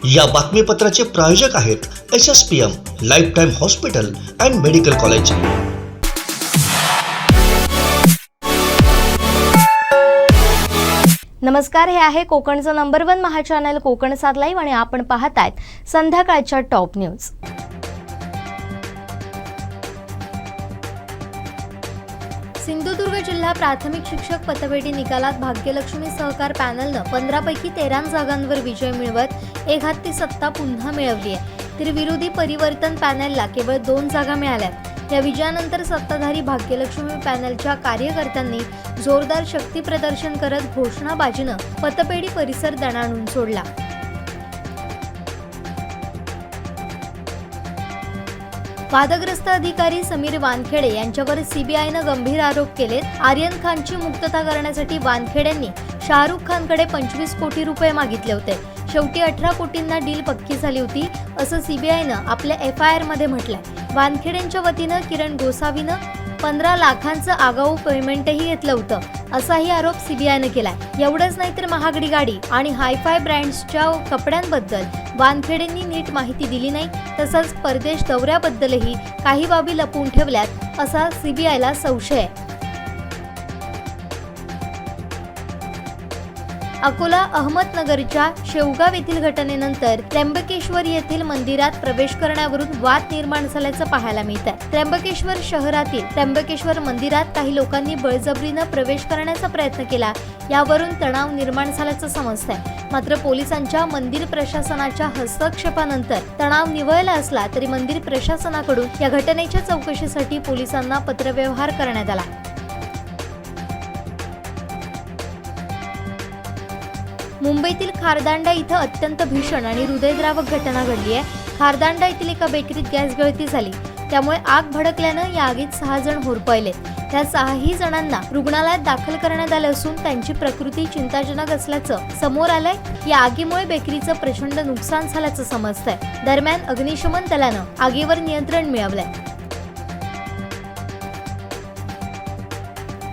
या बातमीपत्राचे प्रायोजक आहेत SSPM lifetime hospital and medical college. नमस्कार, हे आहे कोकणचं नंबर 1 महा चॅनल कोकण 7 लाईव्ह आणि आपण पाहतायत संध्याकाळच्या टॉप न्यूज। सिंधुदुर्ग जिल्हा प्राथमिक शिक्षक पतपेढी निकालात भाग्यलक्ष्मी सहकार पॅनलनं 15 पैकी 13 जागांवर विजय मिळवत एकहाती सत्ता पुन्हा मिळवली आहे, तर विरोधी परिवर्तन पॅनलला केवळ 2 जागा मिळाल्या। या विजयानंतर सत्ताधारी भाग्यलक्ष्मी पॅनलच्या कार्यकर्त्यांनी जोरदार शक्ती प्रदर्शन करत घोषणाबाजीनं पतपेढी परिसर दणाणून सोडला। वादग्रस्त अधिकारी समीर वानखेडे यांच्यावर सीबीआयनं गंभीर आरोप केलेत। आर्यन खानची मुक्तता करण्यासाठी वानखेडेंनी शाहरुख खानकडे 25 कोटी रुपये मागितले होते। शेवटी 18 कोटींना डील पक्की झाली होती, असं सीबीआयनं आपल्या FIR मध्ये म्हटलंय। वानखेडेंच्या वतीनं किरण गोसावीनं 15 लाखांचं आगाऊ पेमेंटही घेतलं होतं, असाही आरोप सीबीआयनं केलाय। एवढंच नाही तर महागडी गाडी आणि हायफाय ब्रँड्सच्या कपड्यांबद्दल वानखेडेंनी नीट माहिती दिली नाही, तसंच परदेश दौऱ्याबद्दलही काही बाबी लपवून ठेवल्यात असा सीबीआयला संशय आहे। अकोला अहमदनगरच्या शेवगाव येथील घटनेनंतर त्र्यंबकेश्वर येथील मंदिरात प्रवेश करण्यावरून वाद निर्माण झाल्याचं पाहायला मिळत आहे। त्र्यंबकेश्वर शहरातील त्र्यंबकेश्वर मंदिरात काही लोकांनी बळजबरीनं प्रवेश करण्याचा प्रयत्न केला, यावरून तणाव निर्माण झाल्याचं समजतंय। मात्र पोलिसांच्या मंदिर प्रशासनाच्या हस्तक्षेपानंतर तणाव निवळला असला तरी मंदिर प्रशासनाकडून या घटनेच्या चौकशीसाठी पोलिसांना पत्रव्यवहार करण्यात आला। मुंबईतील खारदांडा इथं अत्यंत भीषण आणि हृदयद्रावक घटना घडली आहे। खारदांडा येथील एका बेकरीत गॅस गळती झाली, त्यामुळे आग भडकल्यानं या आगीत 6 जण होरपळले। त्या 6ही जणांना रुग्णालयात दाखल करण्यात आलं असून त्यांची प्रकृती चिंताजनक असल्याचं समोर आलंय। या आगीमुळे बेकरीचं प्रचंड नुकसान झाल्याचं समजतंय। दरम्यान अग्निशमन दलानं आगीवर नियंत्रण मिळवलंय।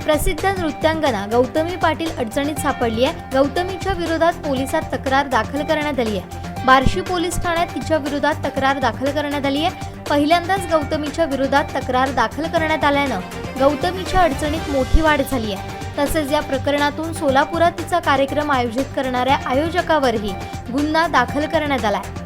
प्रसिद्ध नृत्यांगना गौतमी पाटील अडचणीत सापडली आहे। गौतमीच्या विरोधात पोलिसात तक्रार दाखल करण्यात आली आहे। बार्शी पोलीस ठाण्यात तिच्या विरोधात तक्रार दाखल करण्यात आली आहे। पहिल्यांदाच गौतमीच्या विरोधात तक्रार दाखल करण्यात आल्यानं गौतमीच्या अडचणीत मोठी वाढ झाली आहे। तसेच या प्रकरणातून सोलापुरात तिचा कार्यक्रम आयोजित करणाऱ्या आयोजकावरही गुन्हा दाखल करण्यात आला आहे।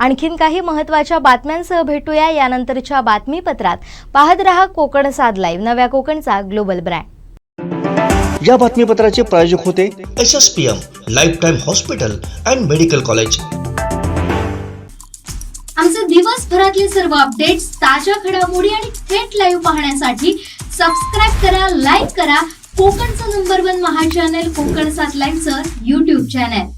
आणखीन काही महत्त्वाच्या बातम्यांसह भेटूया यानंतरच्या बातमीपत्रात। पाहत रहा कोकण 7 लाईव्ह, नव्या कोकणचा ग्लोबल ब्रँड। या बातमीपत्राचे प्रायोजक होते SSPM lifetime hospital and medical college. आमचे दिवसभरातले सर्व अपडेट्स, ताज्या घडामोडी आणि थेट लाईव्ह पाहण्यासाठी सबस्क्राइब करा, लाईक करा कोकणचं नंबर 1 महा चॅनल कोकण 7 लाईव्हचं YouTube चॅनल।